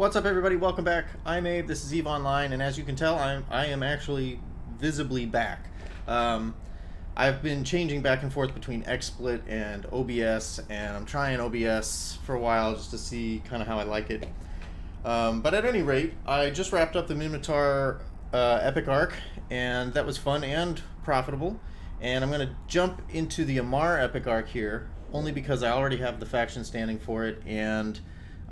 What's up, everybody? Welcome back. I'm Abe. This is EVE Online, and as you can tell, I am actually visibly back. I've been changing back and forth between XSplit and OBS, and I'm trying OBS for a while just to see kind of how I like it. But at any rate, I just wrapped up the Minotaur Epic Arc, and that was fun and profitable. And I'm going to jump into the Amarr Epic Arc here, only because I already have the faction standing for it, and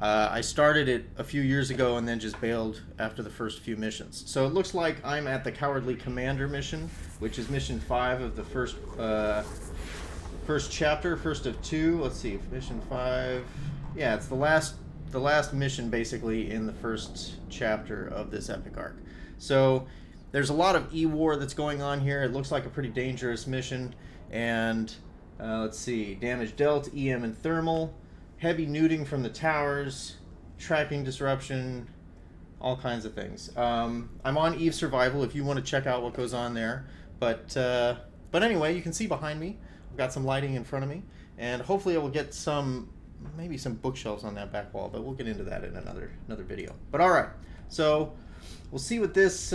I started it a few years ago and then just bailed after the first few missions. So it looks like I'm at the Cowardly Commander mission, which is mission 5 of the first chapter, first of 2. Let's see, mission 5. Yeah, it's the last mission basically in the first chapter of this epic arc. So there's a lot of E-War that's going on here. It looks like a pretty dangerous mission, and let's see, damage dealt, EM and thermal, heavy nuding from the towers, tracking disruption, all kinds of things. I'm on EVE Survival if you want to check out what goes on there. But anyway, you can see behind me, I've got some lighting in front of me, and hopefully I will get maybe some bookshelves on that back wall, but we'll get into that in another video. But all right, so we'll see what this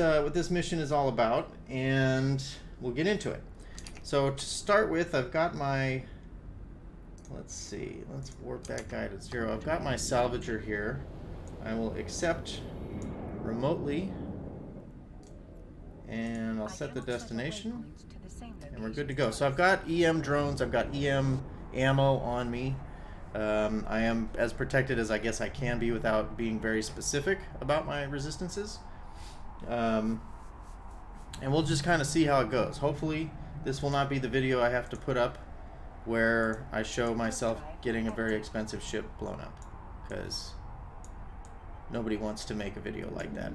mission is all about, and we'll get into it. So to start with, I've got my, let's see, let's warp that guy to 0. I've got my salvager here. I will accept remotely, and I'll set the destination, and we're good to go. So I've got EM drones, I've got EM ammo on me. I am as protected as I guess I can be without being very specific about my resistances. And we'll just kind of see how it goes. Hopefully this will not be the video I have to put up where I show myself getting a very expensive ship blown up, because nobody wants to make a video like that.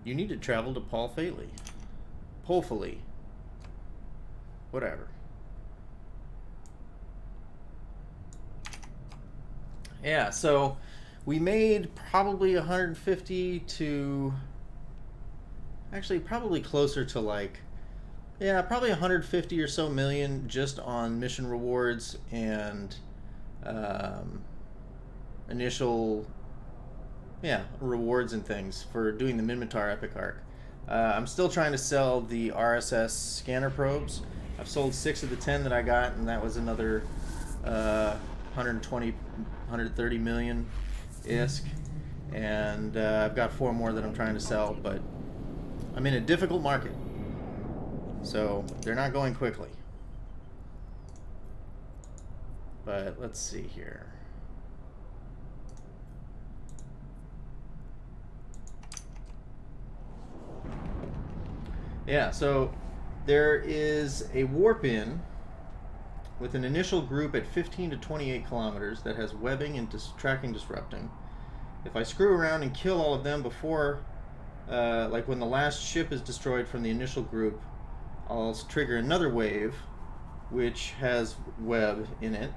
You need to travel to Paul Faley. Hopefully. Whatever. Yeah, so we made probably 150 to, actually probably closer to like, yeah, probably 150 or so million just on mission rewards and initial, rewards and things for doing the Minotaur Epic Arc. I'm still trying to sell the RSS scanner probes. I've sold 6 of the 10 that I got, and that was another 120, 130 million ISK. And I've got 4 more that I'm trying to sell, but I'm in a difficult market. So they're not going quickly. But let's see here. Yeah, so there is a warp in with an initial group at 15 to 28 kilometers that has webbing and tracking disrupting. If I screw around and kill all of them before, like when the last ship is destroyed from the initial group, I'll trigger another wave which has web in it,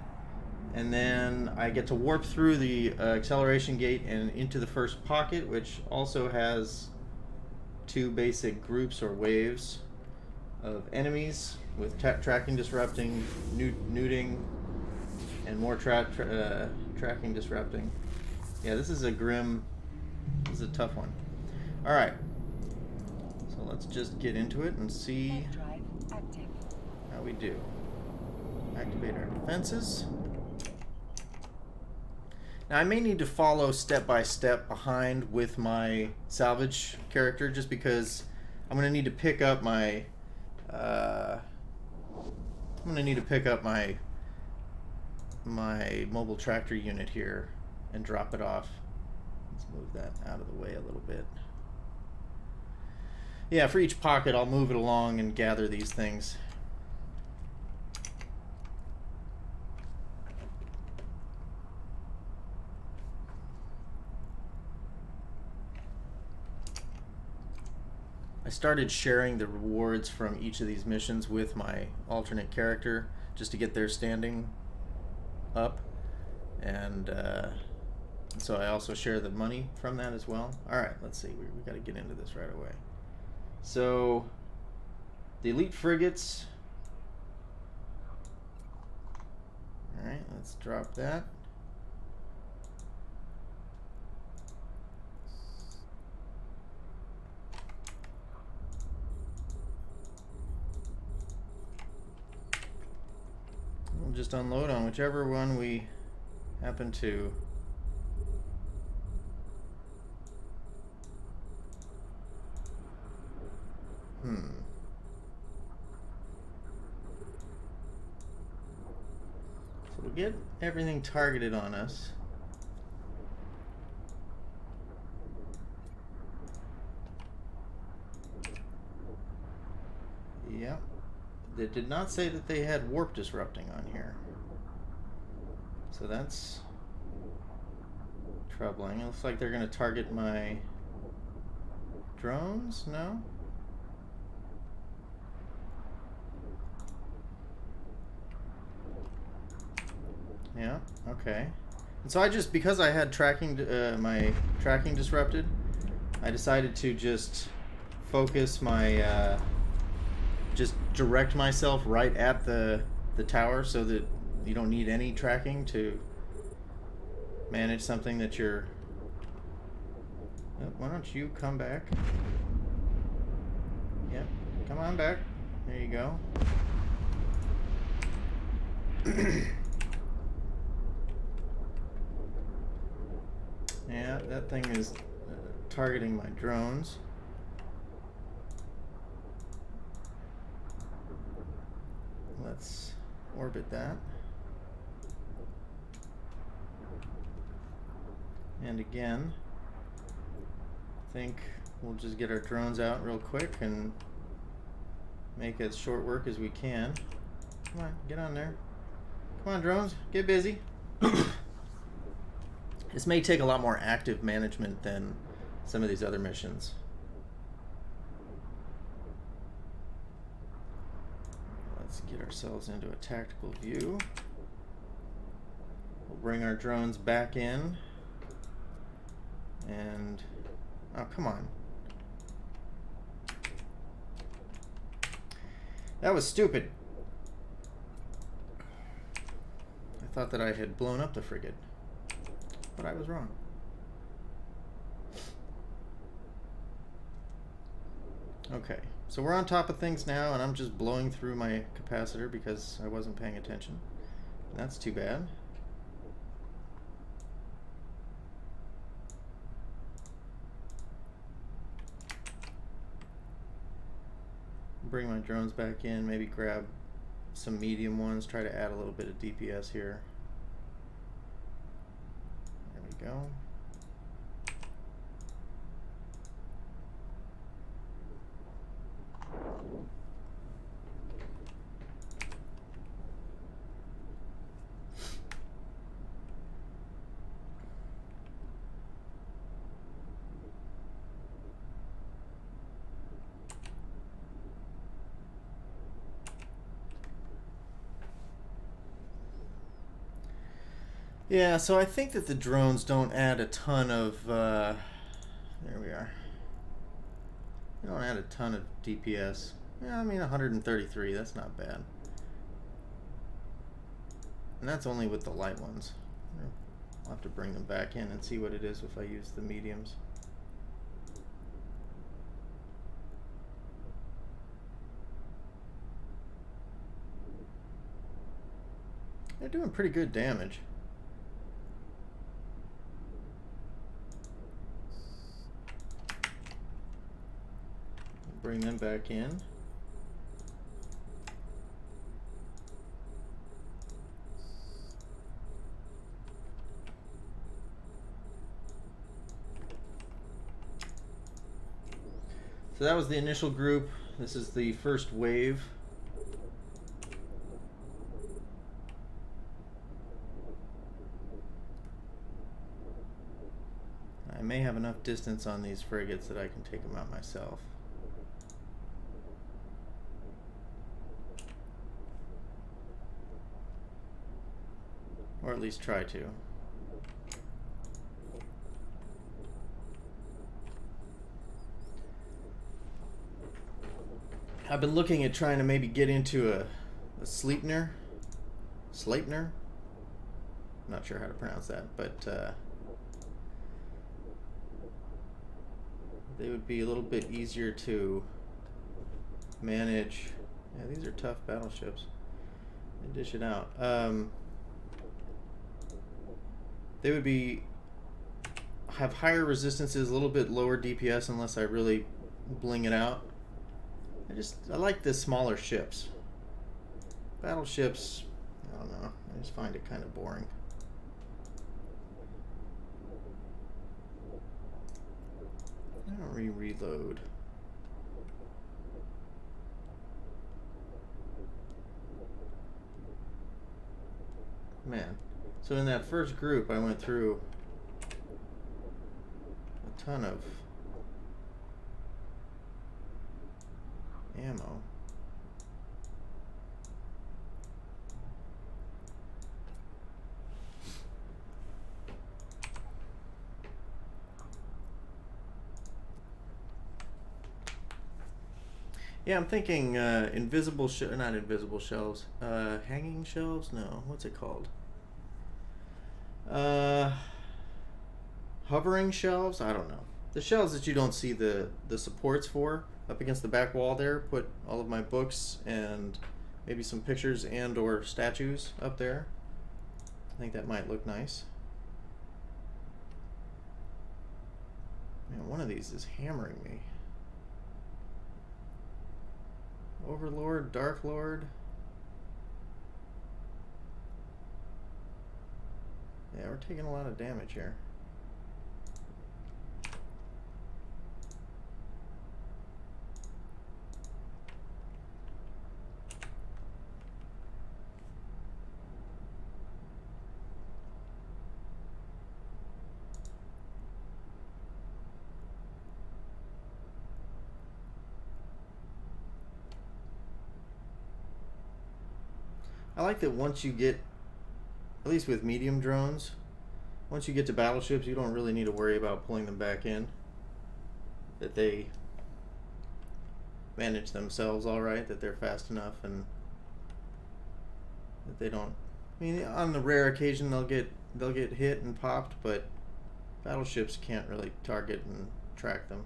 and then I get to warp through the acceleration gate and into the first pocket, which also has 2 basic groups or waves of enemies with tracking disrupting, nuding, and more tracking disrupting. Yeah, this is a tough one. Alright, so let's just get into it and see how we do. Activate our defenses. Now I may need to follow step by step behind with my salvage character, just because I'm going to need to pick up my my mobile tractor unit here and drop it off. Let's move that out of the way a little bit. Yeah, for each pocket I'll move it along and gather these things. I started sharing the rewards from each of these missions with my alternate character just to get their standing up, and so I also share the money from that as well. Alright, let's see, we got to get into this right away. So the elite frigates, alright, let's drop that. just unload on whichever one we happen to. So we'll get everything targeted on us. Yep. They did not say that they had warp disrupting on here. So that's troubling. It looks like they're going to target my drones? No? Yeah, okay. And so I just, because I had tracking, my tracking disrupted, I decided to just focus my, just direct myself right at the tower so that you don't need any tracking to manage something that you're... Oh, why don't you come back? Yep, come on back. There you go. Yeah, that thing is targeting my drones. Let's orbit that. And again, I think we'll just get our drones out real quick and make as short work as we can. Come on, get on there. Come on, drones, get busy. This may take a lot more active management than some of these other missions. Let's get ourselves into a tactical view. We'll bring our drones back in. And, oh, come on. That was stupid. I thought that I had blown up the frigate, but I was wrong. Okay, so we're on top of things now, and I'm just blowing through my capacitor because I wasn't paying attention. That's too bad. Bring my drones back in, maybe grab some medium ones, try to add a little bit of DPS here. There we go. Yeah, so I think that the drones don't add a ton of, there we are. They don't add a ton of DPS. Yeah, I mean 133, that's not bad. And that's only with the light ones. I'll have to bring them back in and see what it is if I use the mediums. They're doing pretty good damage. Bring them back in. So that was the initial group. This is the first wave. I may have enough distance on these frigates that I can take them out myself. Or at least try to. I've been looking at trying to maybe get into a Sleipner. Sleipner? Not sure how to pronounce that, but they would be a little bit easier to manage. Yeah, these are tough battleships. They dish it out. They would have higher resistances, a little bit lower DPS unless I really bling it out. I like the smaller ships. Battleships, I don't know. I just find it kind of boring. I don't reload. Man. So in that first group, I went through a ton of ammo. Yeah, I'm thinking not invisible shelves. Hanging shelves? No, what's it called? Hovering shelves? I don't know. The shelves that you don't see the supports for up against the back wall there. Put all of my books and maybe some pictures and or statues up there. I think that might look nice. Man, one of these is hammering me. Overlord, Dark Lord. Yeah, we're taking a lot of damage here. I like that once you get, at least with medium drones, once you get to battleships, you don't really need to worry about pulling them back in. That they manage themselves all right, that they're fast enough, and that they don't. I mean, on the rare occasion they'll get hit and popped, but battleships can't really target and track them.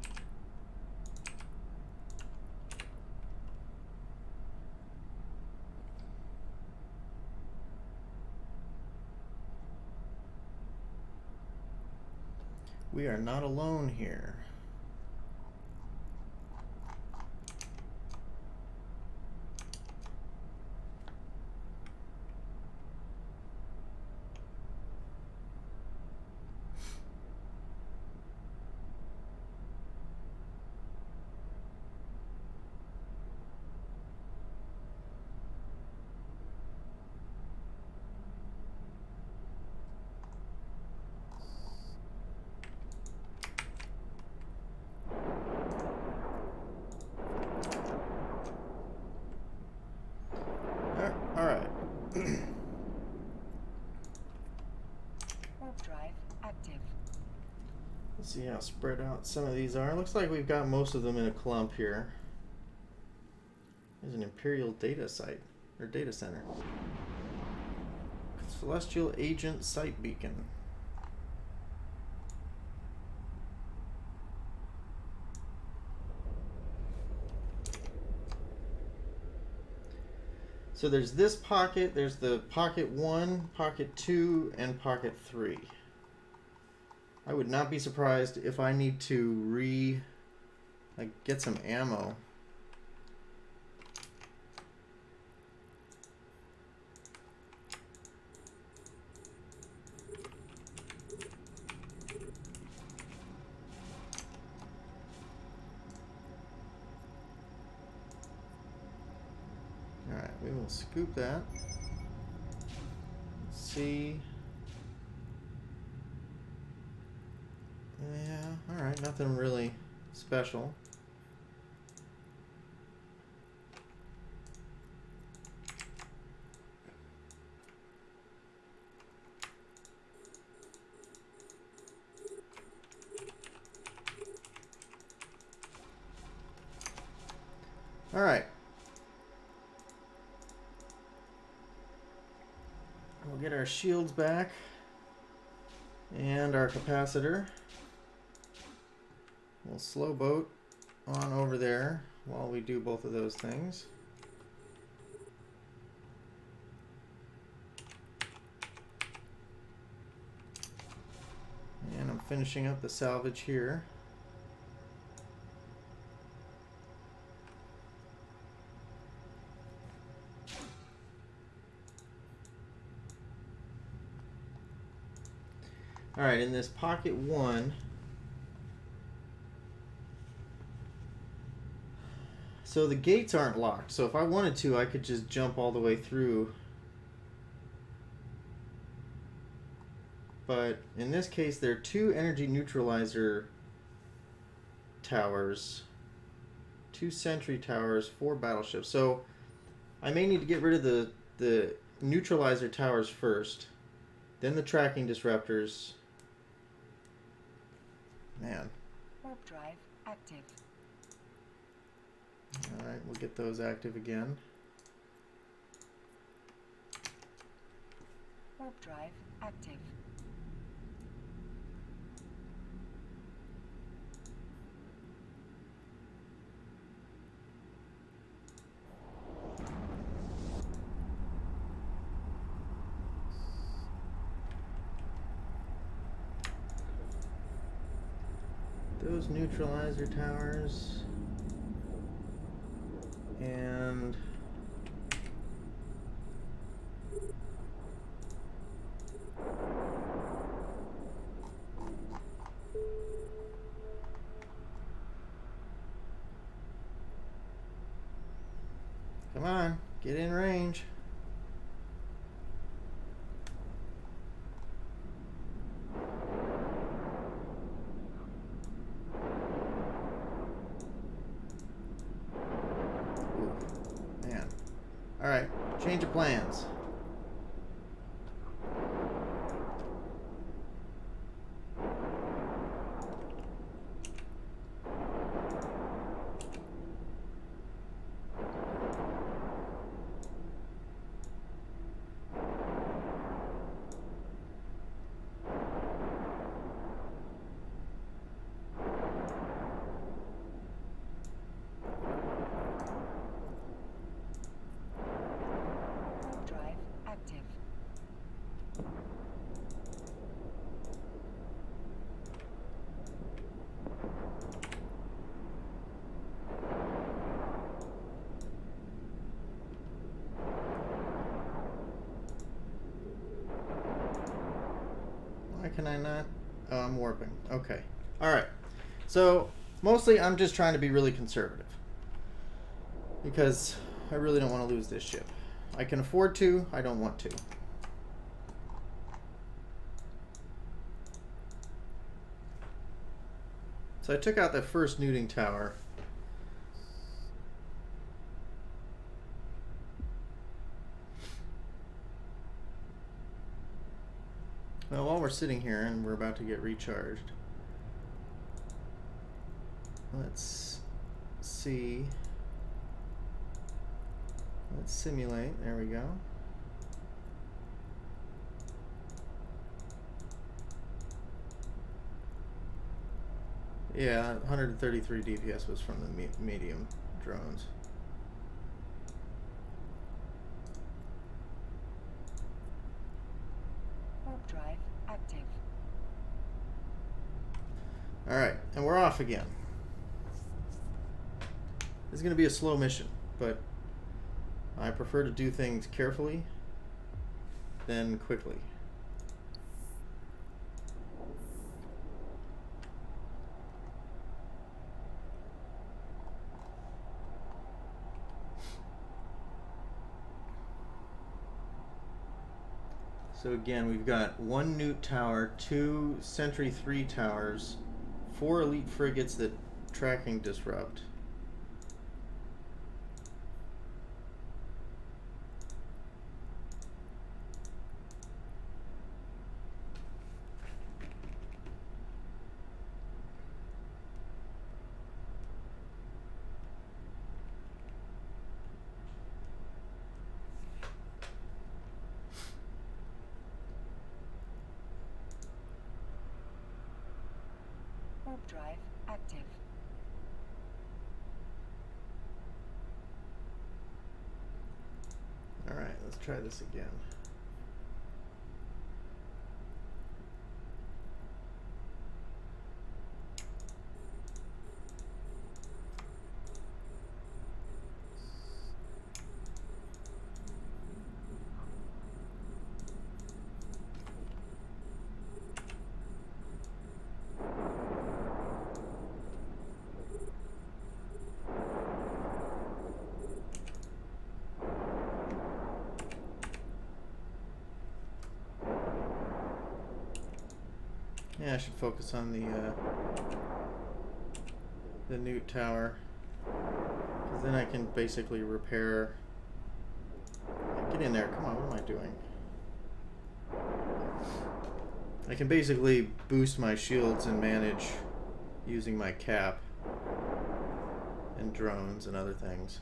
We are not alone here. See how spread out some of these are. Looks like we've got most of them in a clump here. There's an Imperial data site, or data center. Celestial Agent Site Beacon. So there's this pocket, there's the pocket 1, pocket 2, and pocket 3. I would not be surprised if I need to get some ammo. Alright, we will scoop that. Let's see. Yeah, alright, nothing really special. Alright. We'll get our shields back and our capacitor. We'll slow boat on over there while we do both of those things. finishing up the salvage here. All right, in this pocket 1, so the gates aren't locked. So if I wanted to, I could just jump all the way through. But in this case, there are 2 energy neutralizer towers, 2 sentry towers, 4 battleships. So I may need to get rid of the neutralizer towers first, then the tracking disruptors. Man. Warp drive active. Alright, we'll get those active again. Warp drive active. Those neutralizer towers. And come on, get in range. All right, change of plans. Why can I not? Oh, I'm warping. Okay. All right. So mostly I'm just trying to be really conservative because I really don't want to lose this ship. I can afford to. I don't want to. So I took out the first neuting tower. Well, while we're sitting here and we're about to get recharged, let's see. Let's simulate. There we go. Yeah, 133 DPS was from the medium drones. Warp drive active. All right, and we're off again. This is going to be a slow mission, but I prefer to do things carefully than quickly. So again, we've got 1 Newt tower, 2 Sentry 3 towers, 4 elite frigates that tracking disrupt. Warp drive active. All right, let's try this again. Yeah, I should focus on the newt tower, because then I can basically repair. Get in there! Come on, what am I doing? I can basically boost my shields and manage using my cap and drones and other things.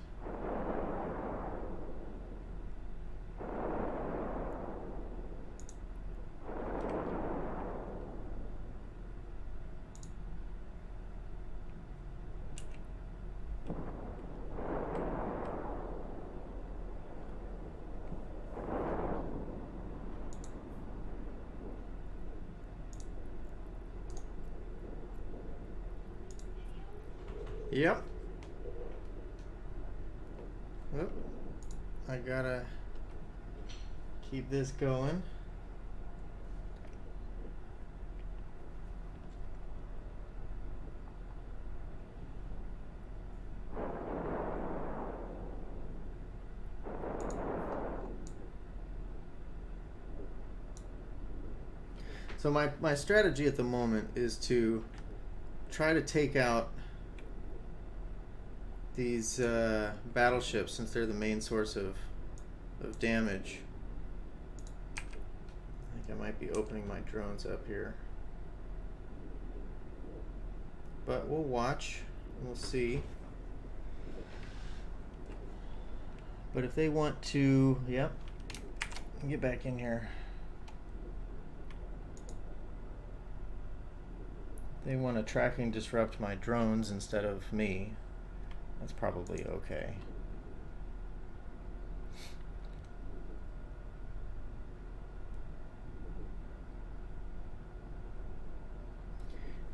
Yep. Oop. I gotta keep this going. So my strategy at the moment is to try to take out these battleships, since they're the main source of damage. I think I might be opening my drones up here, but we'll watch and we'll see. But if they want to, yep, get back in here. They want to tracking disrupt my drones instead of me. That's probably okay.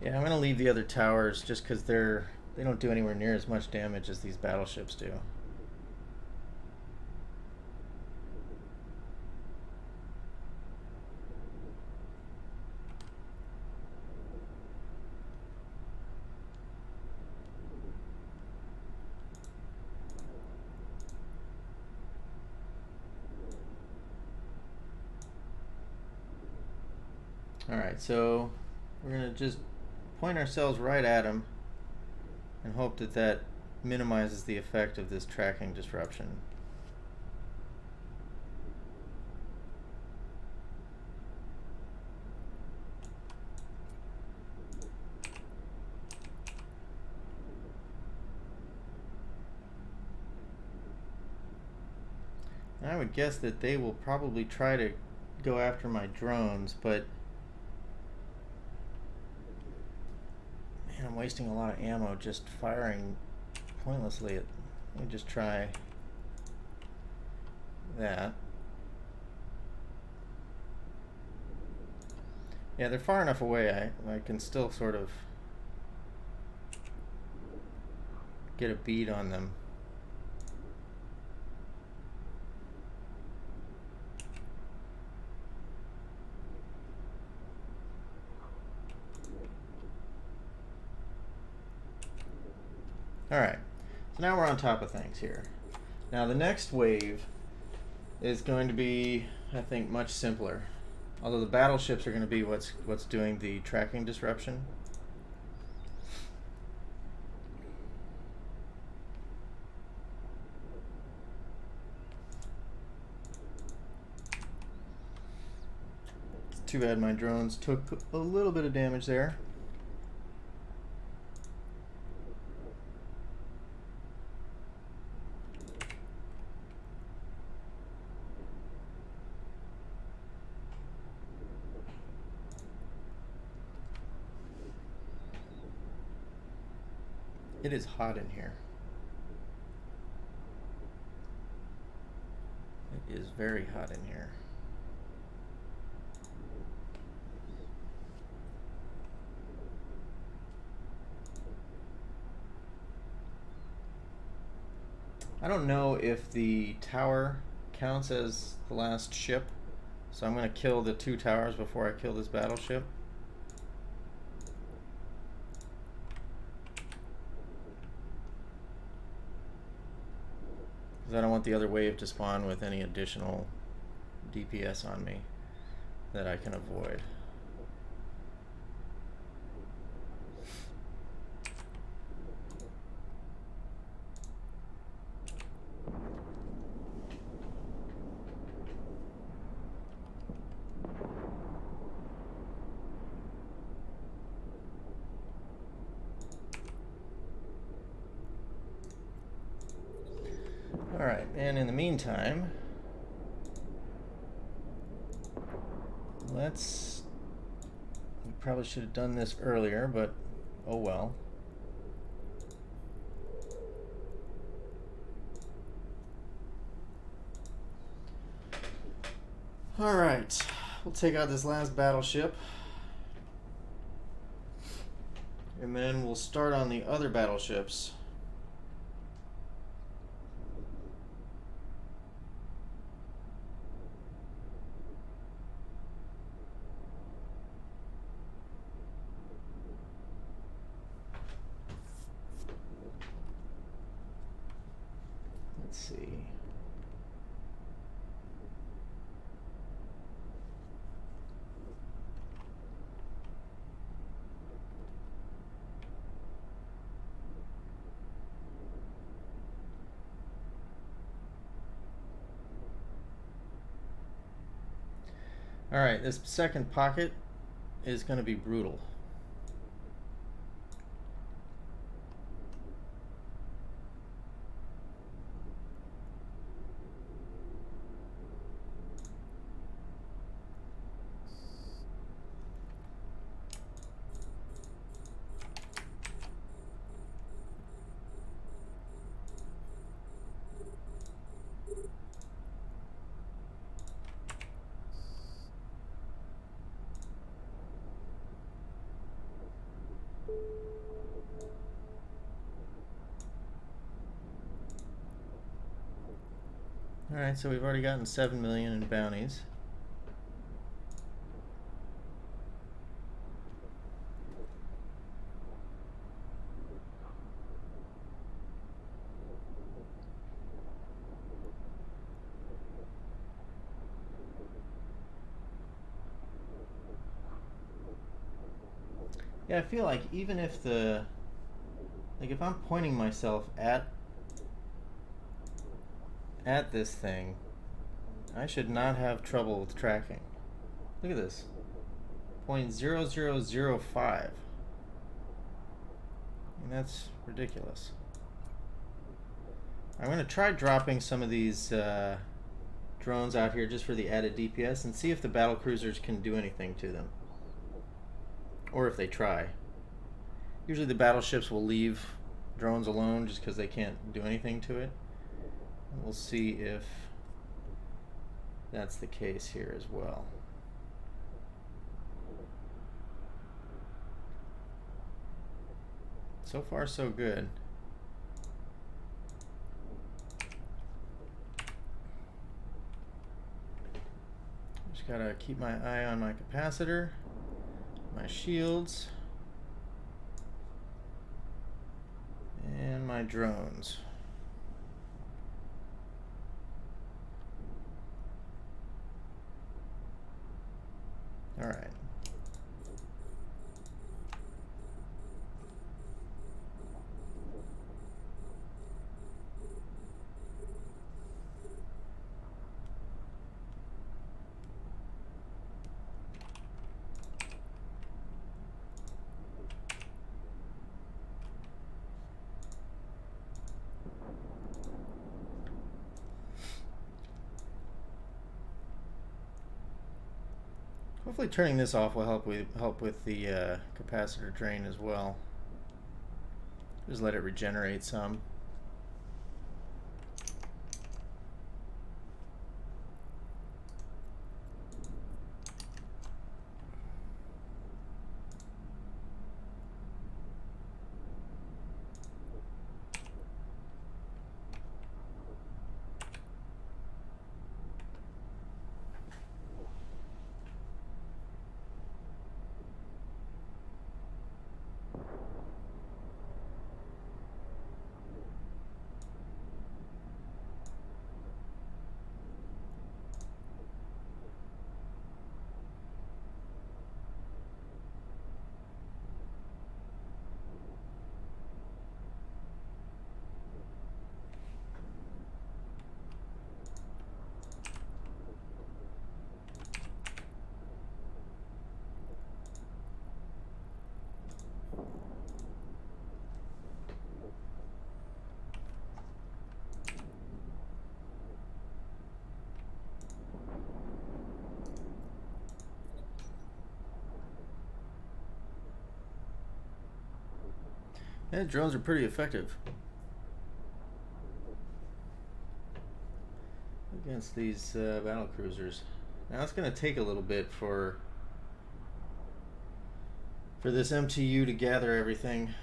Yeah, I'm gonna leave the other towers just because they don't do anywhere near as much damage as these battleships do. Alright, so we're going to just point ourselves right at him and hope that that minimizes the effect of this tracking disruption. And I would guess that they will probably try to go after my drones, but man, I'm wasting a lot of ammo just firing pointlessly. Let me just try that. Yeah, they're far enough away I can still sort of get a bead on them. Alright, so now we're on top of things here. Now the next wave is going to be, I think, much simpler. Although the battleships are going to be what's doing the tracking disruption. It's too bad my drones took a little bit of damage there. It is hot in here. It is very hot in here. I don't know if the tower counts as the last ship, so I'm going to kill the 2 towers before I kill this battleship. Because I don't want the other wave to spawn with any additional DPS on me that I can avoid. Alright, and in the meantime, we probably should have done this earlier, but oh well. Alright, we'll take out this last battleship. And then we'll start on the other battleships. Let's see. Alright, this second pocket is going to be brutal. Alright, so we've already gotten 7 million in bounties. Yeah, I feel like even if if I'm pointing myself at this thing, I should not have trouble with tracking. Look at this. 0.0005. I mean, that's ridiculous. I'm going to try dropping some of these drones out here just for the added DPS and see if the battle cruisers can do anything to them. Or if they try. Usually the battleships will leave drones alone just because they can't do anything to it. We'll see if that's the case here as well. So far, so good. Just gotta keep my eye on my capacitor, my shields, and my drones. All right. Hopefully turning this off will help with the capacitor drain as well. Just let it regenerate some. Yeah, drones are pretty effective against these battle cruisers. Now it's going to take a little bit for this MTU to gather everything.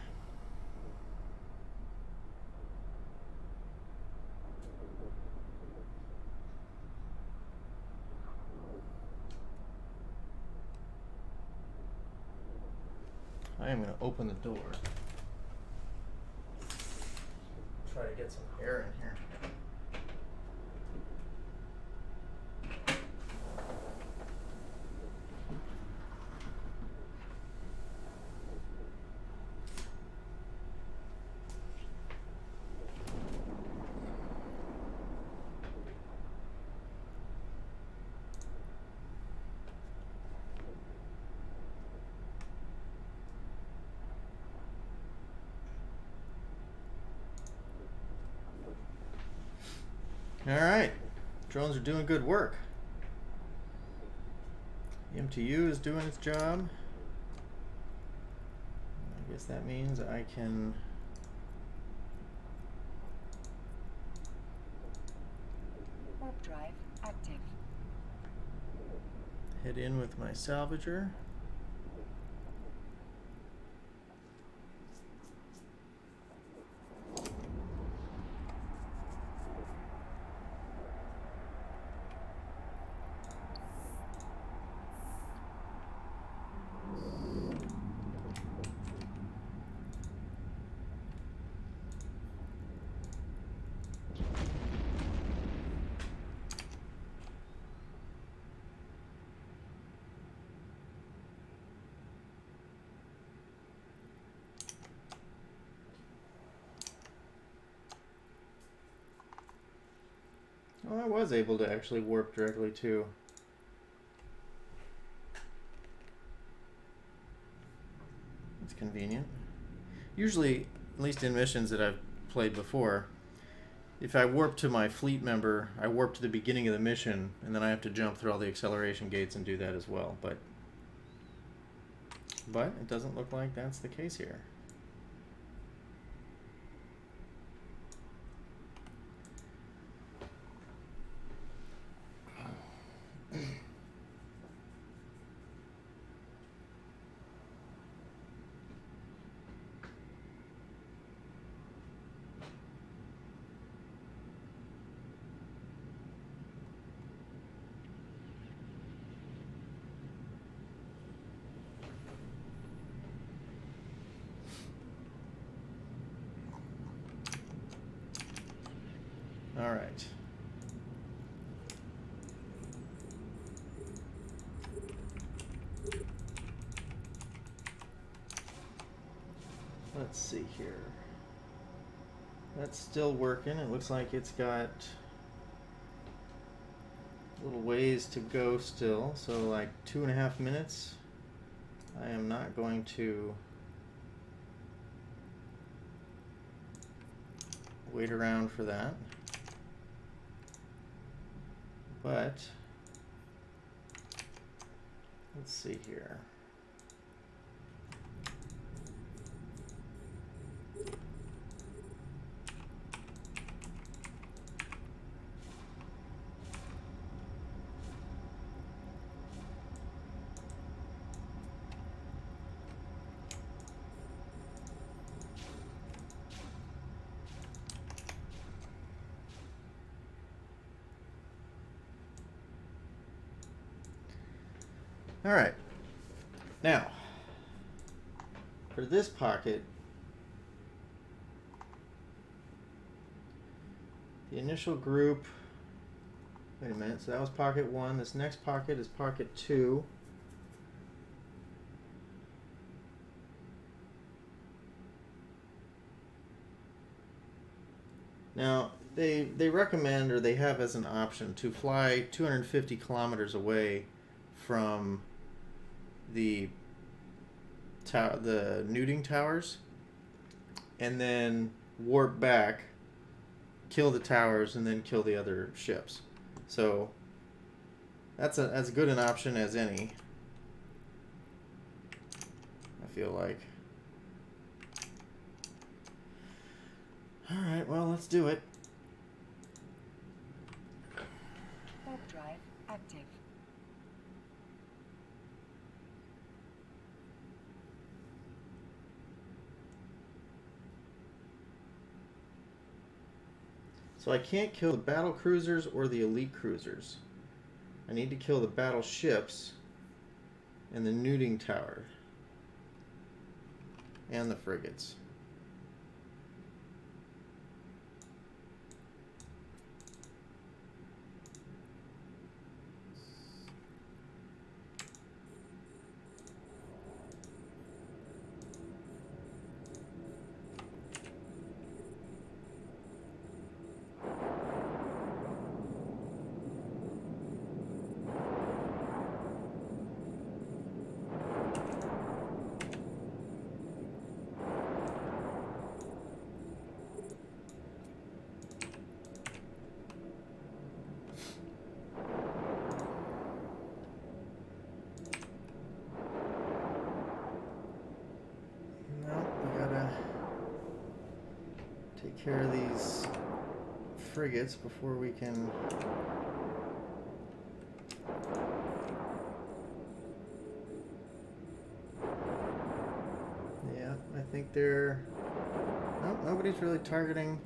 I am going to open the door. Try to get some air in here. All right, drones are doing good work. The MTU is doing its job. I guess that means I can Warp drive active. head in with my salvager. Oh, I was able to actually warp directly too. It's convenient. Usually, at least in missions that I've played before, if I warp to my fleet member, I warp to the beginning of the mission, and then I have to jump through all the acceleration gates and do that as well. But it doesn't look like that's the case here. All right. Let's see here. That's still working. It looks like it's got a little ways to go still. So like 2.5 minutes. I am not going to wait around for that. But let's see here. All right. Now, for this pocket, the initial group, wait a minute, so that was pocket 1. This next pocket is pocket 2. Now, they recommend, or they have as an option, to fly 250 kilometers away from the nuding towers, and then warp back, kill the towers, and then kill the other ships. So that's as good an option as any, I feel like. Alright, well, let's do it. Warp drive active. So I can't kill the battle cruisers or the elite cruisers. I need to kill the battleships and the neuting tower and the frigates. Take care of these frigates before we can I think they're nope, nobody's really targeting.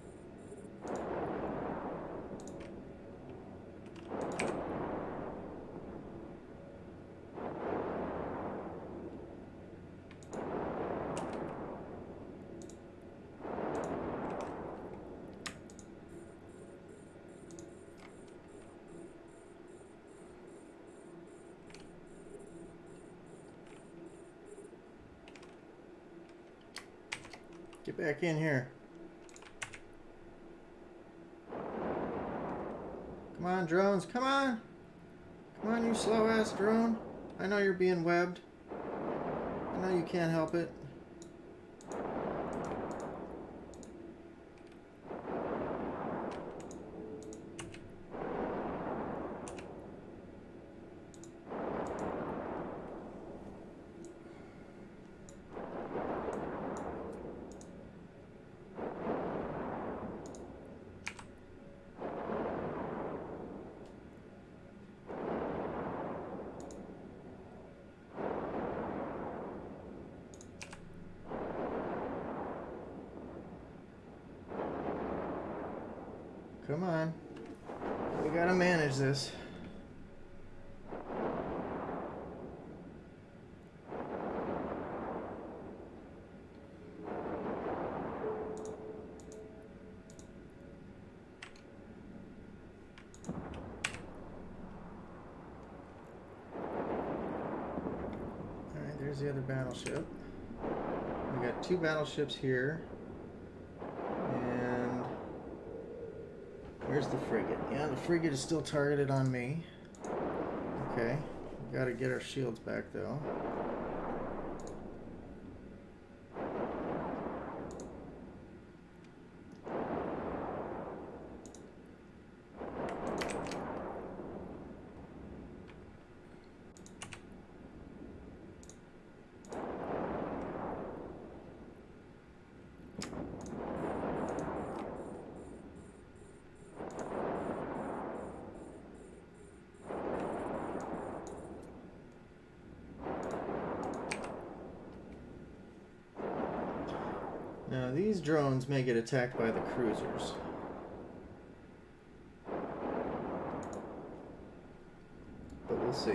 Get back in here. Come on, drones. Come on. Come on, you slow-ass drone. I know you're being webbed. I know you can't help it. Come on. We gotta manage this. Alright, there's the other battleship. We got 2 battleships here. Where's the frigate? Yeah, the frigate is still targeted on me. Okay. We gotta get our shields back, though. Now, these drones may get attacked by the cruisers. But we'll see.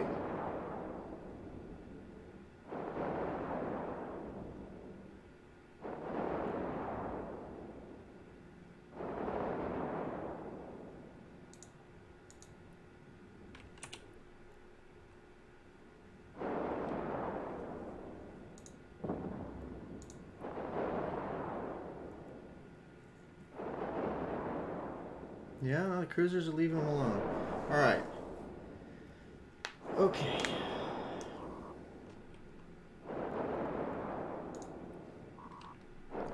Yeah, no, the cruisers are leaving them alone. Alright. Okay.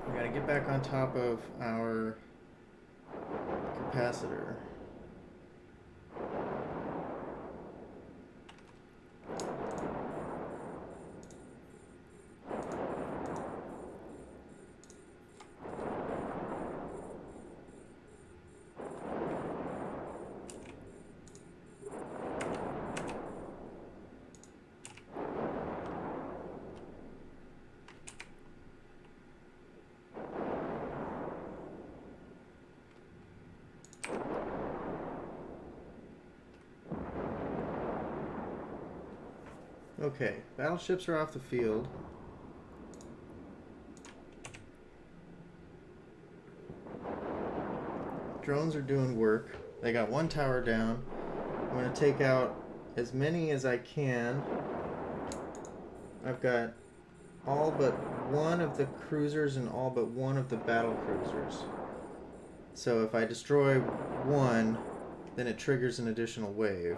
We gotta get back on top of our capacitor. Okay, battleships are off the field. Drones are doing work. They got one tower down. I'm going to take out as many as I can. I've got all but one of the cruisers and all but one of the battle cruisers. So if I destroy one, then it triggers an additional wave.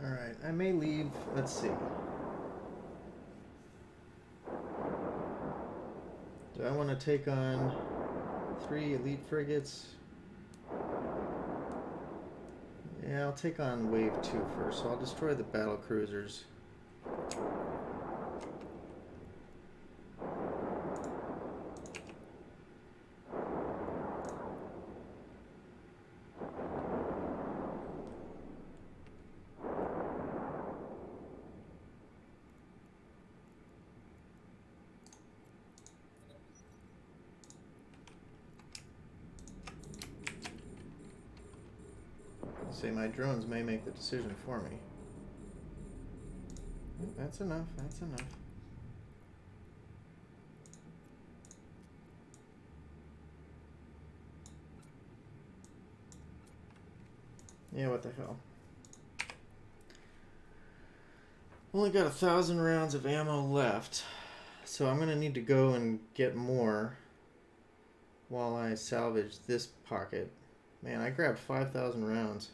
Alright, I may leave, let's see. Do I want to take on 3 elite frigates? Yeah, I'll take on wave 2 first, so I'll destroy the battle cruisers. Say my drones may make the decision for me. That's enough, that's enough. Yeah, what the hell. Only got 1,000 rounds of ammo left, so I'm gonna need to go and get more while I salvage this pocket. Man, I grabbed 5,000 rounds.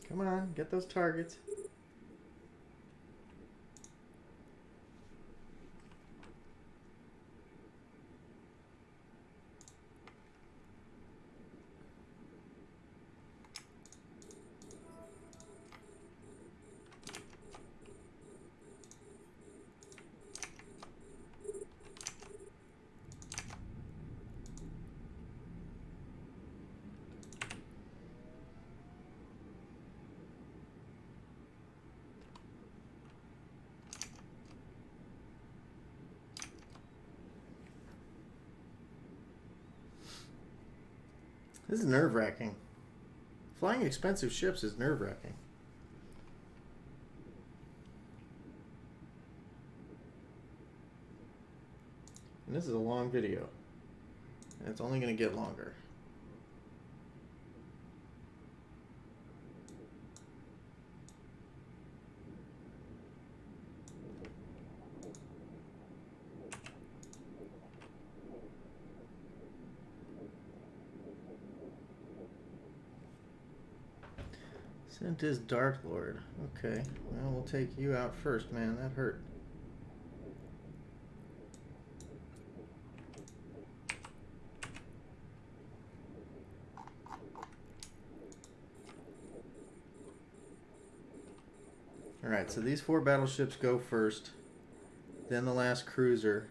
Come on, get those targets. This is nerve-wracking. Flying expensive ships is nerve-wracking. And this is a long video. And it's only going to get longer. Sent is Dark Lord. Okay. Well, we'll take you out first, man. That hurt. Alright, so these 4 battleships go first. Then the last cruiser.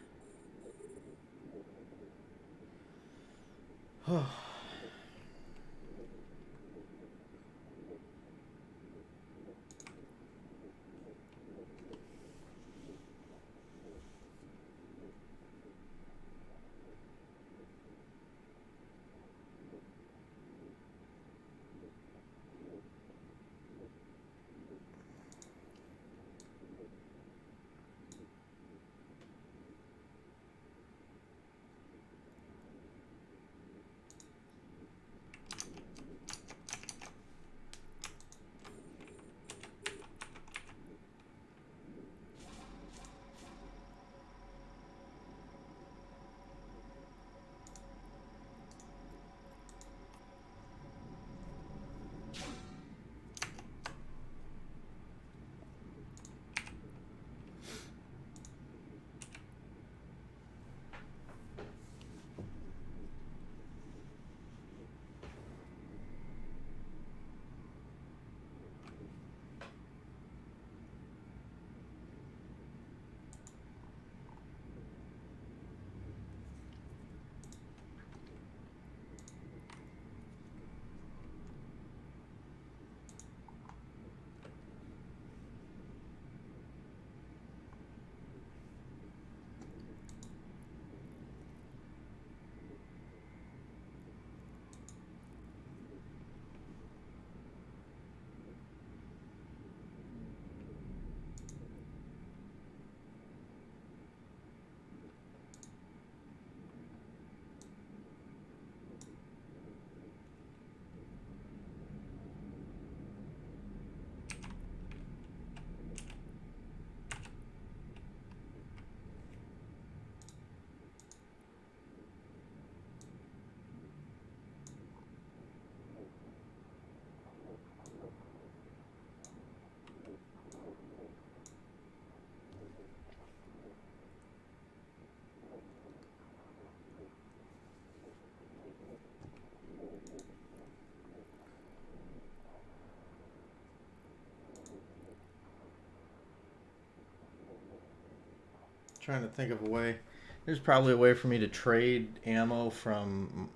Trying to think of a way. There's probably a way for me to trade ammo from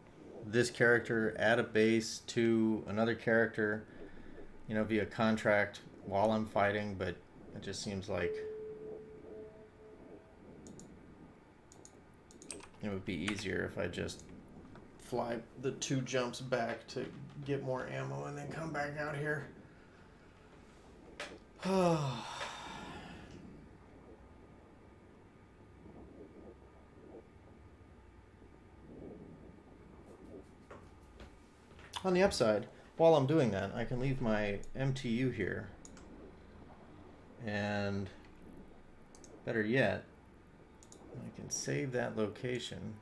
this character at a base to another character, you know, via contract while I'm fighting, but it just seems like it would be easier if I just fly the 2 jumps back to get more ammo and then come back out here. On the upside, while I'm doing that, I can leave my MTU here. And better yet, I can save that location.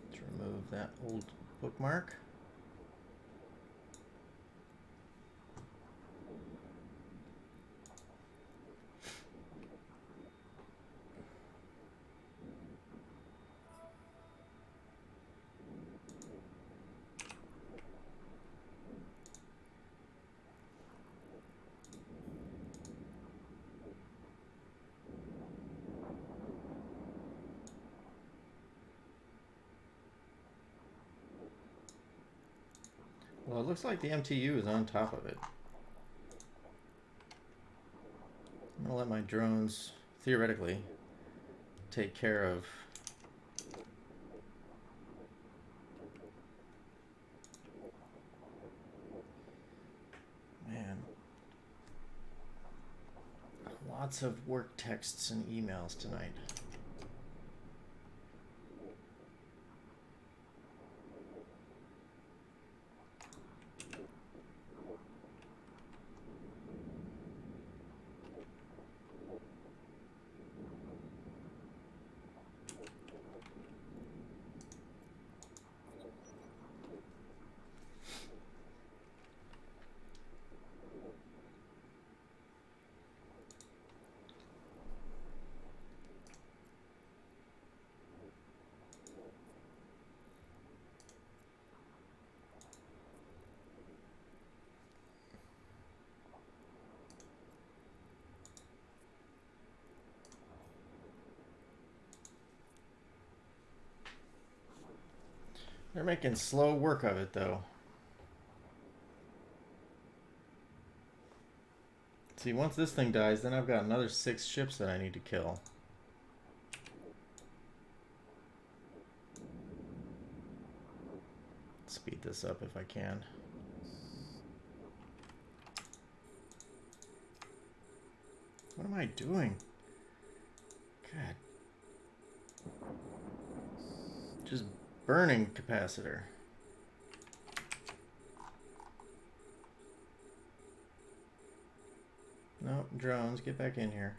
Let's remove that old bookmark. Well, it looks like the MTU is on top of it. I'm gonna let my drones, theoretically, take care of lots of work texts and emails tonight. They're making slow work of it, though. See, once this thing dies, then I've got another 6 ships that I need to kill. Speed this up if I can. What am I doing? God. Just burning capacitor. Nope, drones, get back in here.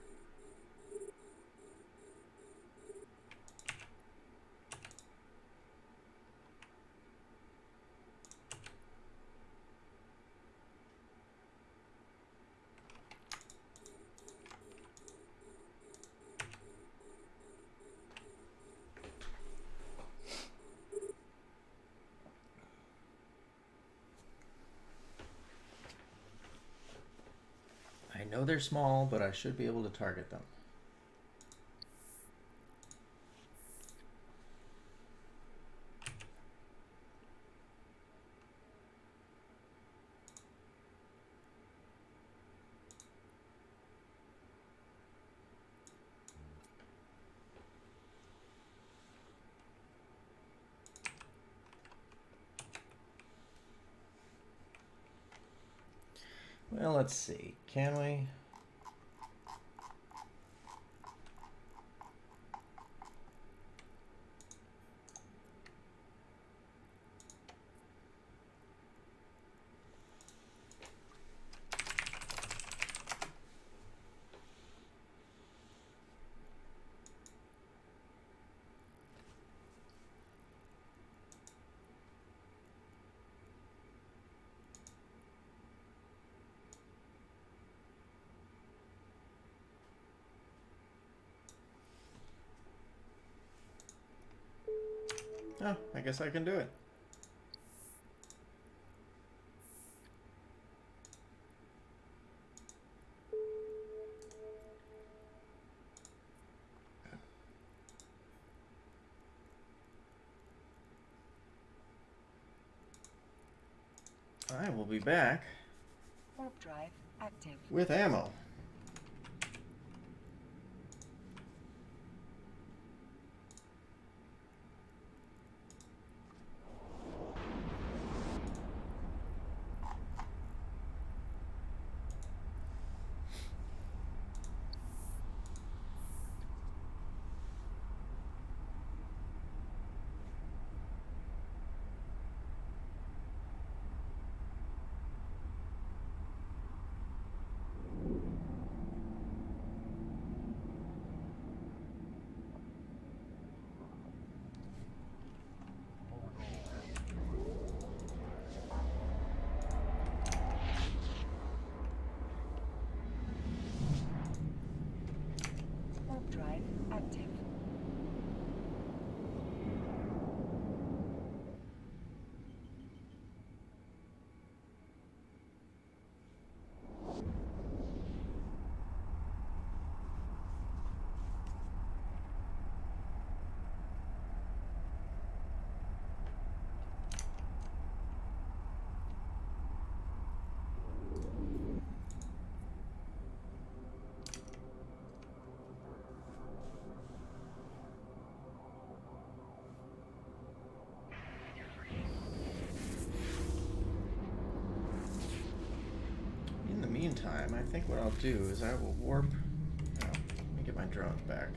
I know they're small, but I should be able to target them. Well, let's see. Can we? Oh, I guess I can do it. I will be back Warp drive active. with ammo. Warp drive active. In the meantime, I think what I'll do is I will warp. Oh, let me get my drones back.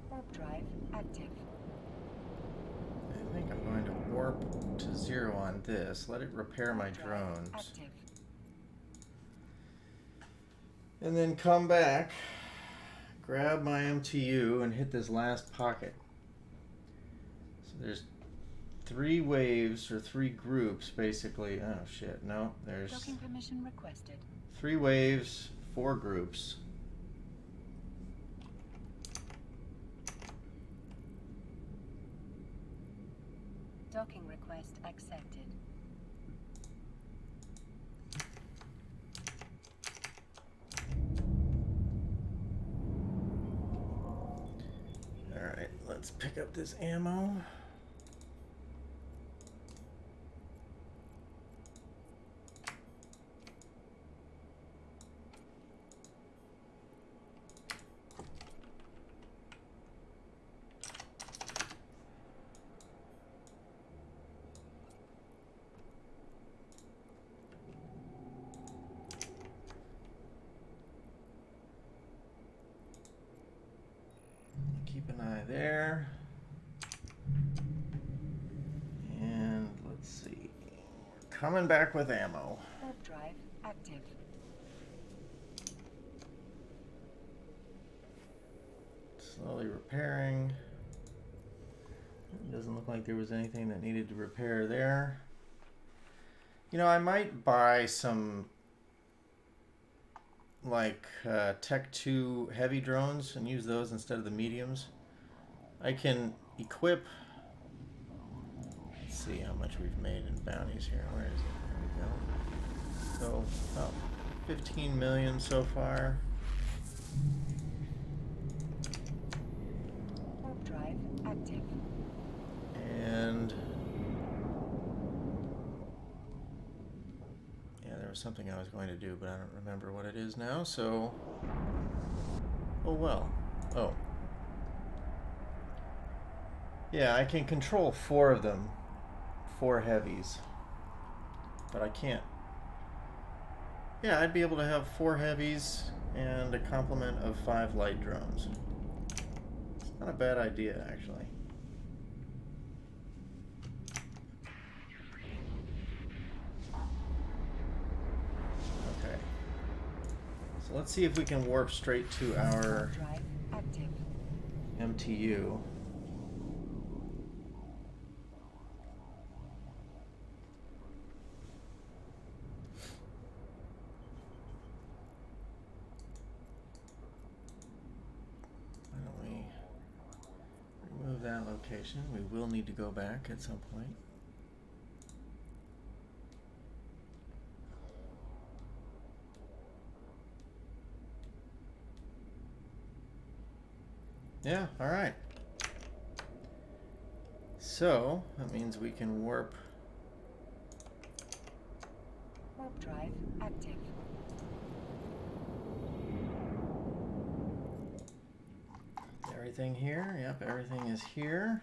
Warp drive active. I think I'm going to warp to 0 on this. Let it repair my Warp drive drones. active. And then come back, grab my MTU, and hit this last pocket. So there's 3 waves, or 3 groups, basically. Oh, shit. No, there's Docking permission requested. 3 waves, 4 groups. Docking request accepted. let's pick up this ammo. Keep an eye there. And let's see. We're coming back with ammo. Warp drive active. Slowly repairing. It doesn't look like there was anything that needed to repair there. You know, I might buy some like Tech 2 heavy drones and use those instead of the mediums. I can equip. Let's see how much we've made in bounties here. Where is it? There we go. So about 15 million so far. Warp drive active. And yeah, there was something I was going to do, but I don't remember what it is now, so oh well. Oh. Yeah, I can control 4 of them, 4 heavies. But I can't. Yeah, I'd be able to have 4 heavies and a complement of 5 light drones. It's not a bad idea, actually. Okay. So let's see if we can warp straight to our Drive active. MTU. Why don't we remove that location? We will need to go back at some point. Yeah, all right. So that means we can warp. Warp drive active. Everything here? Yep, everything is here.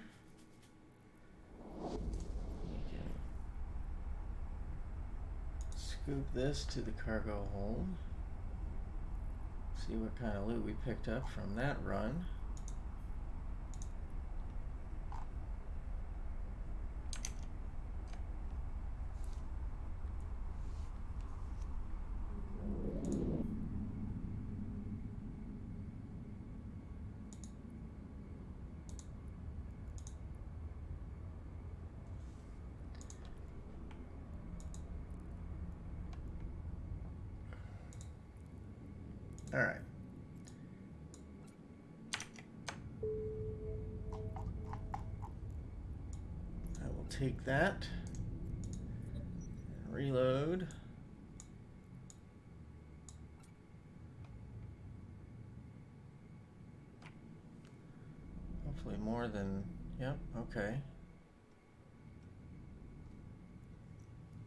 We can scoop this to the cargo hold. See what kind of loot we picked up from that run. All right. I will take that and reload. Hopefully more than, yep, okay.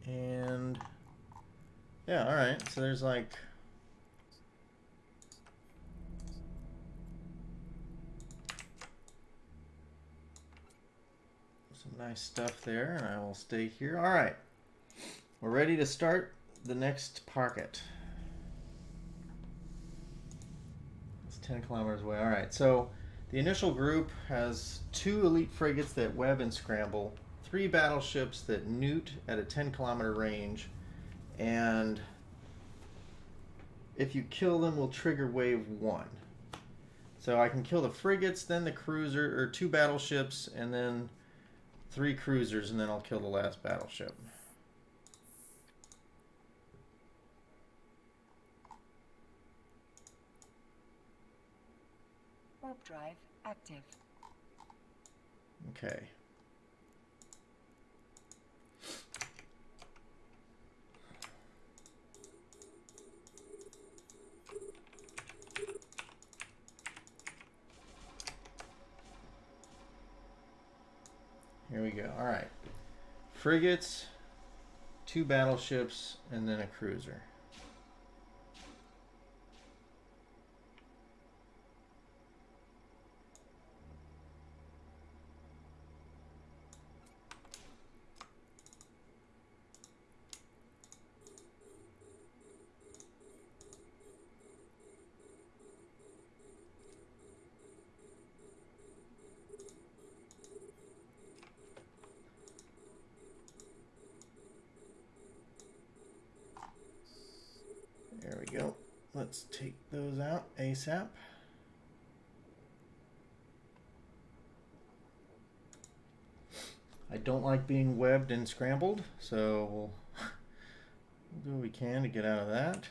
And yeah, all right. So there's like some nice stuff there, and I will stay here. All right, we're ready to start the next pocket. It's 10 kilometers away. All right, so the initial group has 2 elite frigates that web and scramble, 3 battleships that newt at a 10-kilometer range, and if you kill them, will trigger wave 1. So I can kill the frigates, then the cruiser, or 2 battleships, and then 3 cruisers, and then I'll kill the last battleship. Warp drive active. Okay. Here we go. All right. Frigates, 2 battleships, and then a cruiser. There we go. Let's take those out ASAP. I don't like being webbed and scrambled, so we'll do what we can to get out of that.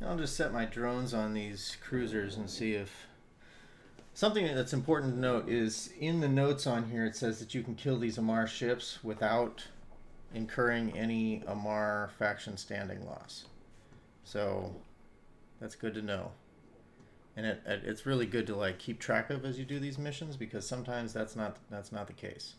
I'll just set my drones on these cruisers and see if... Something that's important to note is in the notes on here it says that you can kill these Amarr ships without incurring any Amarr faction standing loss. So that's good to know. And it's really good to like keep track of as you do these missions, because sometimes that's not the case.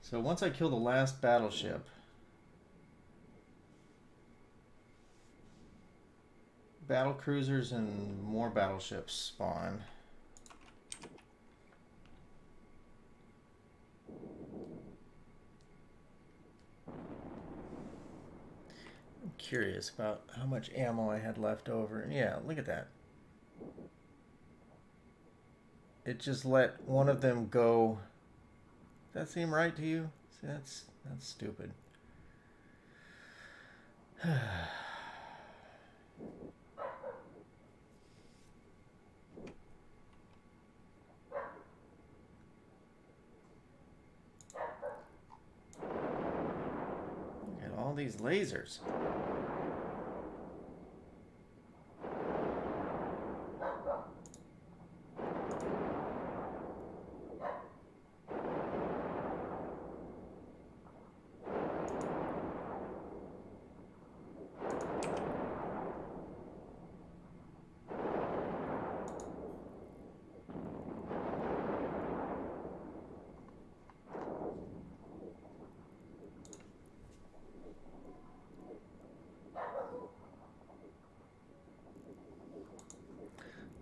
So once I kill the last battleship, battle cruisers and more battleships spawn. I'm curious about how much ammo I had left over. Yeah, look at that. It just let one of them go. Does that seem right to you? See, that's stupid. Look at all these lasers.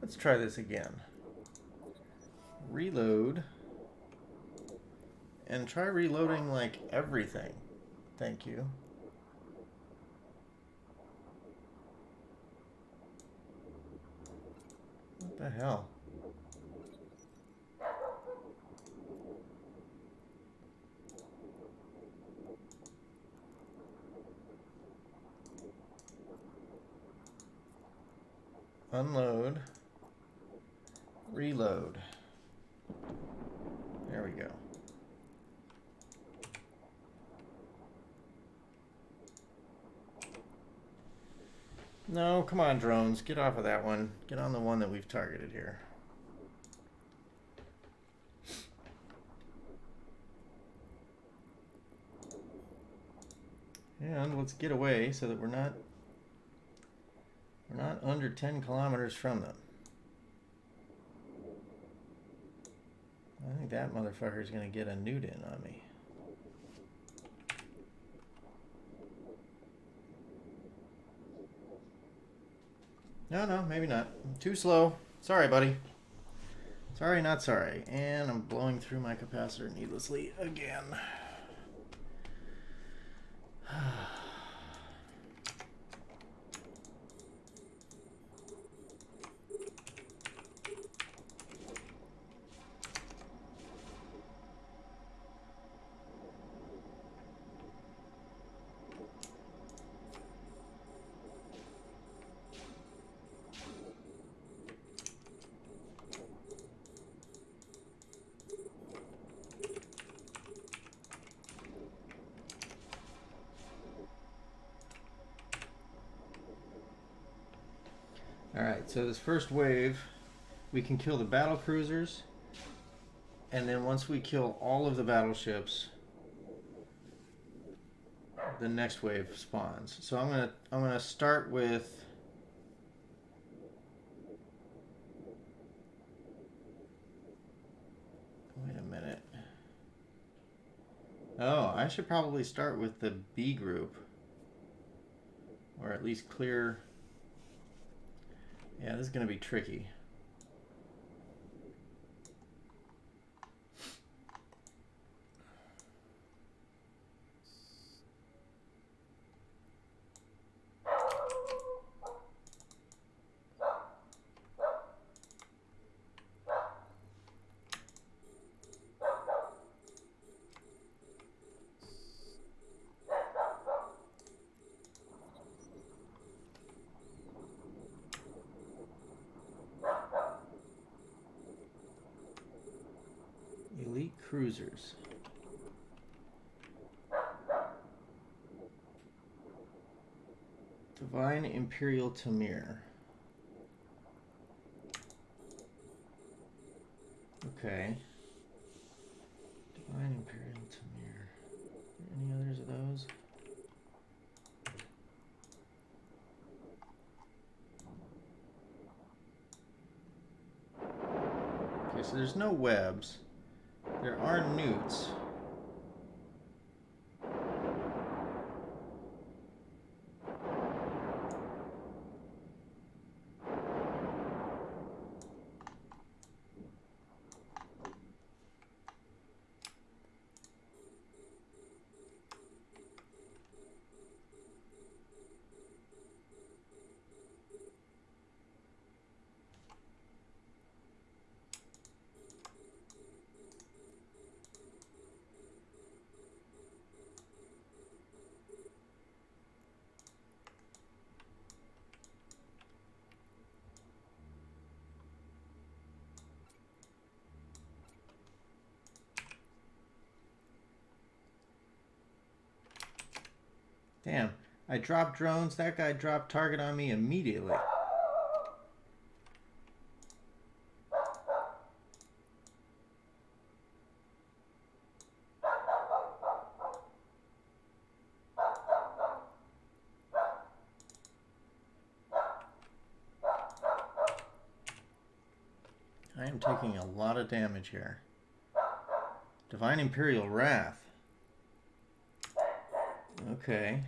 Let's try this again. Reload. And try reloading like everything. Thank you. What the hell? Unload. Reload. There we go. No, come on, drones. Get off of that one. Get on the one that we've targeted here. And let's get away so that we're not under 10 kilometers from them. I think that motherfucker's gonna get a nude in on me. No, maybe not. Too slow. Sorry, buddy. Sorry, not sorry. And I'm blowing through my capacitor needlessly again. Alright, so this first wave, we can kill the battle cruisers, and then once we kill all of the battleships, the next wave spawns. So I'm gonna start with wait a minute. Oh, I should probably start with the B group. Or at least clear. Yeah, this is gonna be tricky. Elite cruisers. Divine Imperial Tamir. Okay. Divine Imperial Tamir. Any others of those? Okay, so there's no webs. There are newts. Damn, I dropped drones. That guy dropped target on me immediately. I am taking a lot of damage here. Divine Imperial Wrath. Okay.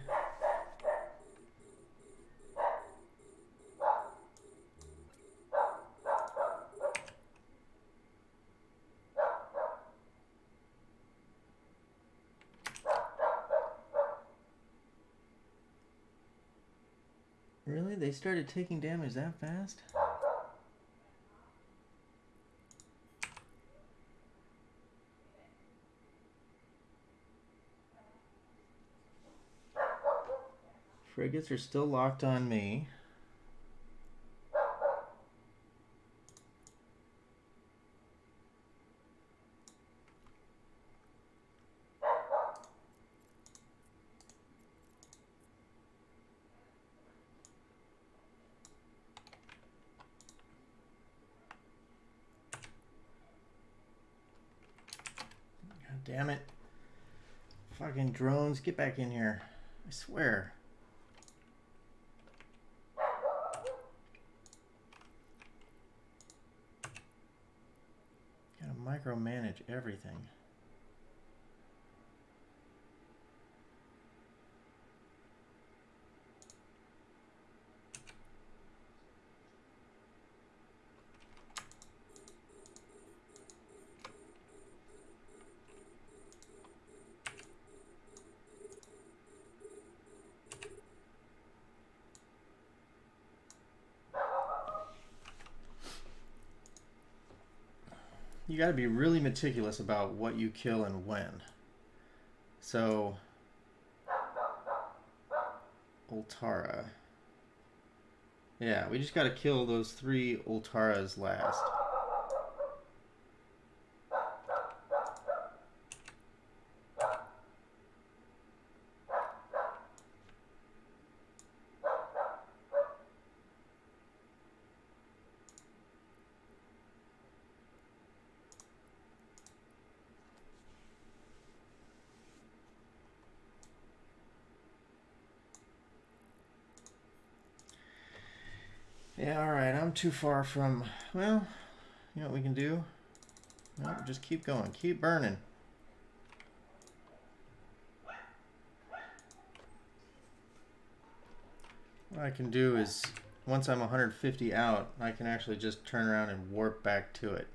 Really? They started taking damage that fast? Frigates are still locked on me. God damn it. Fucking drones, get back in here. I swear. Gotta micromanage everything. You got to be really meticulous about what you kill and when. So, Ultara. Yeah, we just got to kill those 3 Ultaras last. Yeah, alright, I'm too far from... Well, you know what we can do? No, just keep going. Keep burning. What I can do is, once I'm 150 out, I can actually just turn around and warp back to it.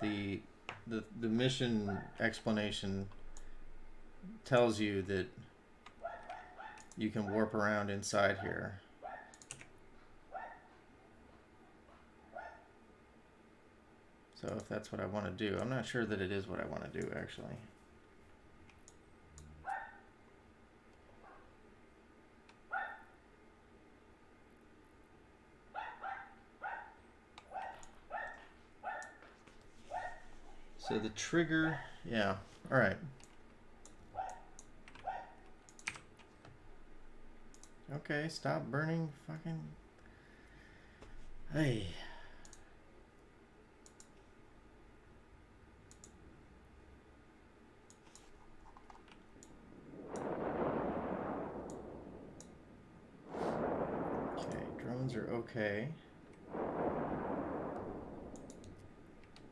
The mission explanation tells you that you can warp around inside here. So if that's what I want to do, I'm not sure that it is what I want to do actually. So the trigger, yeah, all right. Okay, stop burning fucking... Hey. Okay, drones are okay.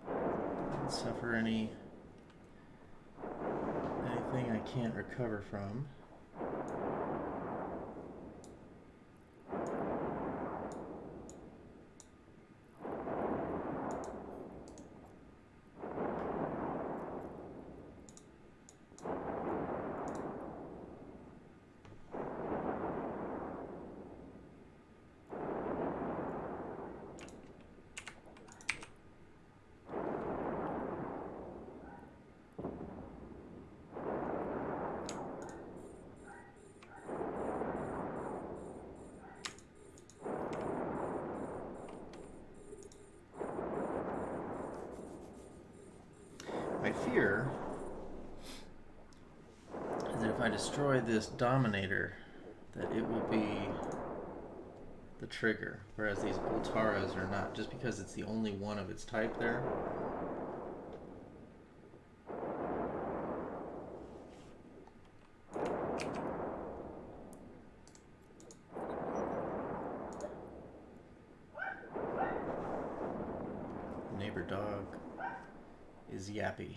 Don't suffer anything I can't recover from. My fear is that if I destroy this Dominator, that it will be the trigger, whereas these Ultaras are not, just because it's the only one of its type there. Neighbor dog is yappy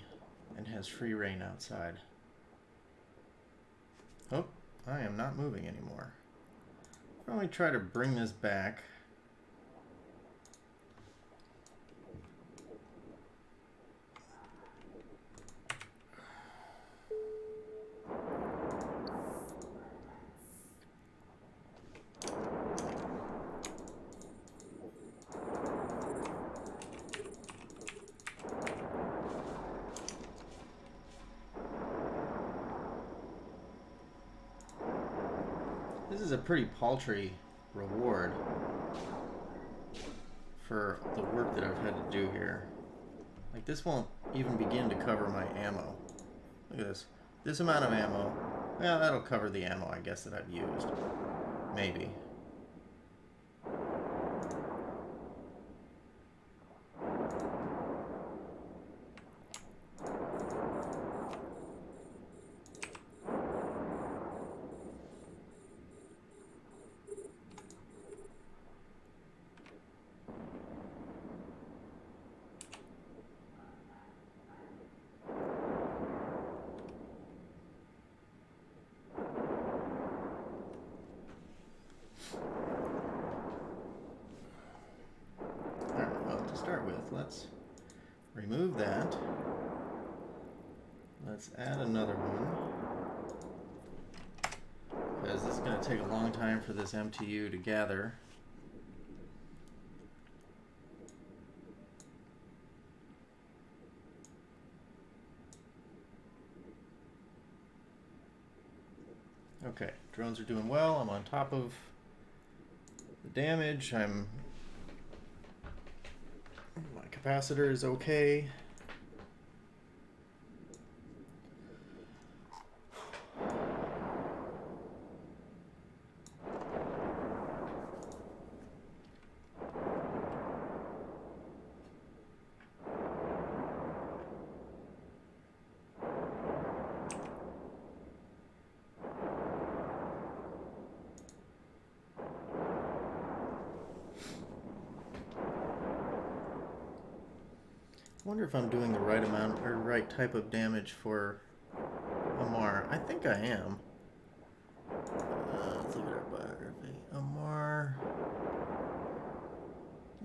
and has free reign outside. Oh, I am not moving anymore. Why don't we try to bring this back? This is a pretty paltry reward for the work that I've had to do here. Like, this won't even begin to cover my ammo. Look at this. This amount of ammo. Well, that'll cover the ammo, I guess, that I've used. Maybe. Alright, well, to start with, let's remove that. Let's add another one, because it's going to take a long time for this MTU to gather. Okay, drones are doing well. I'm on top of the damage. My capacitor is okay. I wonder if I'm doing the right amount or right type of damage for Amarr. I think I am. Let's look at our biography. Amarr,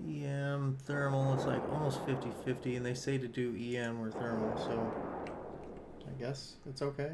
EM, thermal. It's like almost 50-50, and they say to do EM or thermal, so I guess it's okay.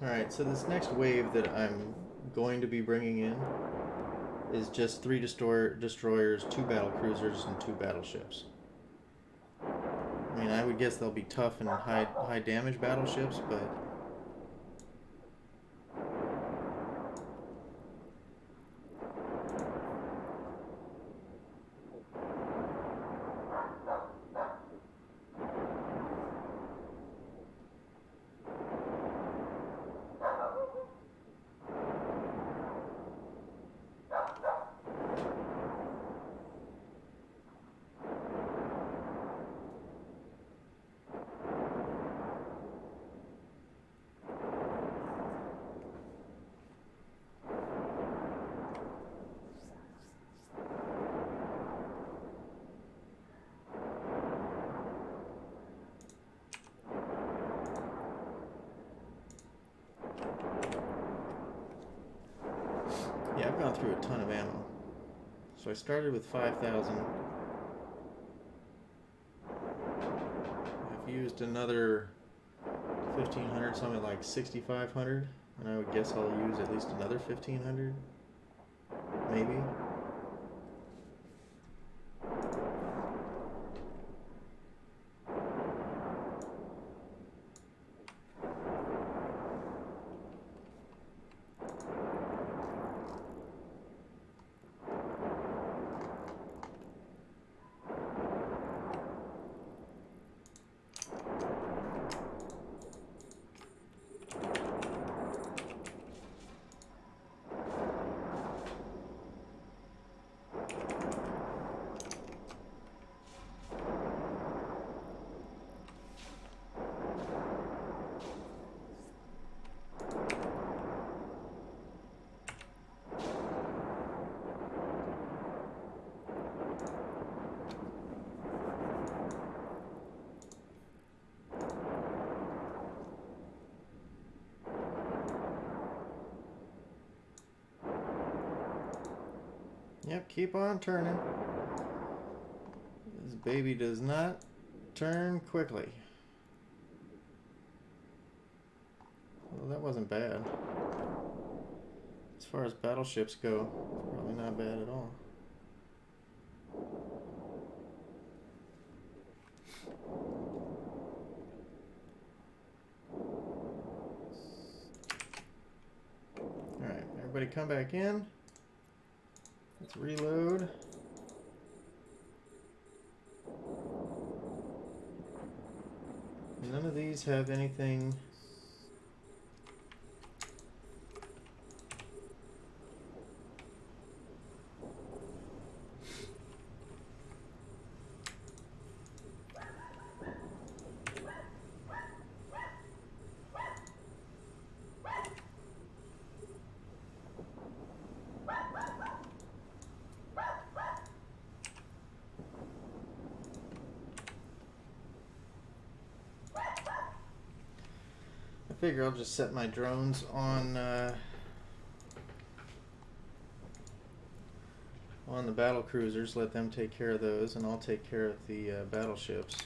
Alright, so this next wave that I'm going to be bringing in is just 3 destroyers, 2 battle cruisers, and 2 battleships. I mean, I would guess they'll be tough and high damage battleships, but yeah, I've gone through a ton of ammo. So I started with 5,000. I've used another 1,500, something like 6,500, and I would guess I'll use at least another 1,500, maybe. Yep, keep on turning. This baby does not turn quickly. Well, that wasn't bad. As far as battleships go, probably not bad at all. Alright, everybody come back in. Let's reload. None of these have anything. I figure I'll just set my drones on the battle cruisers, let them take care of those, and I'll take care of the battleships.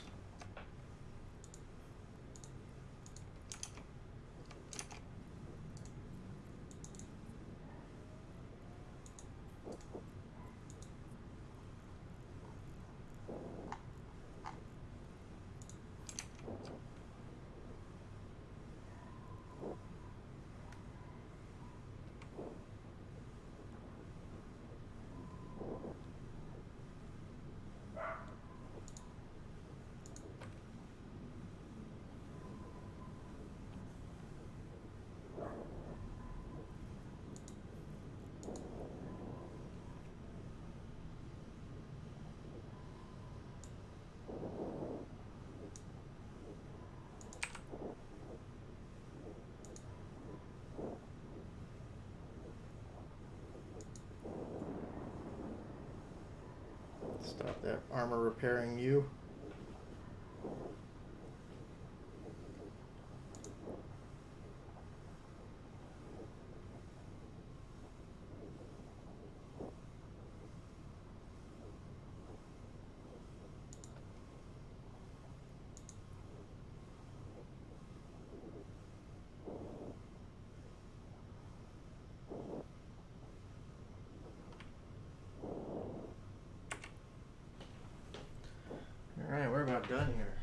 Stop that armor repairing you. Alright, we're about done here.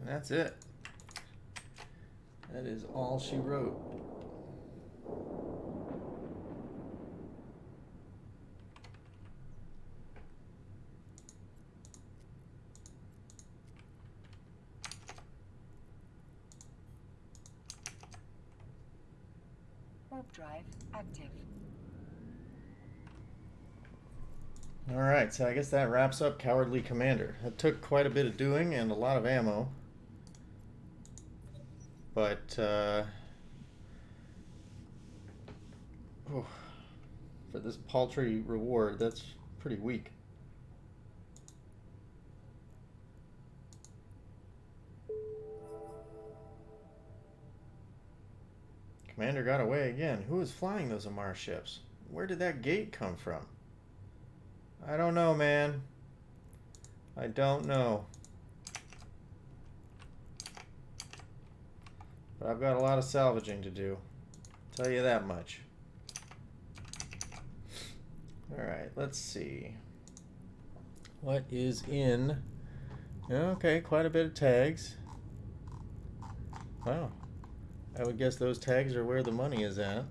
And that's it. That is all she wrote. Warp drive active. Alright, so I guess that wraps up Cowardly Commander. It took quite a bit of doing and a lot of ammo. But, for this paltry reward, that's pretty weak. Commander got away again. Who is flying those Amarr ships? Where did that gate come from? I don't know, man. I don't know. But I've got a lot of salvaging to do. Tell you that much. Alright, let's see. What is in... Okay, quite a bit of tags. Wow. I would guess those tags are where the money is at.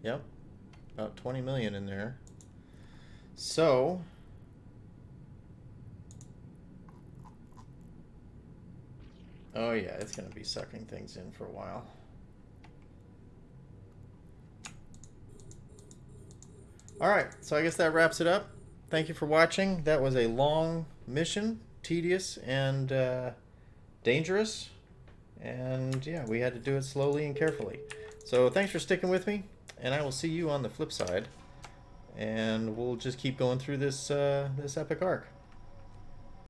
Yep. About 20 million in there. So... Oh yeah, it's going to be sucking things in for a while. Alright, so I guess that wraps it up. Thank you for watching. That was a long mission, tedious and dangerous. And yeah, we had to do it slowly and carefully. So thanks for sticking with me, and I will see you on the flip side. And we'll just keep going through this epic arc.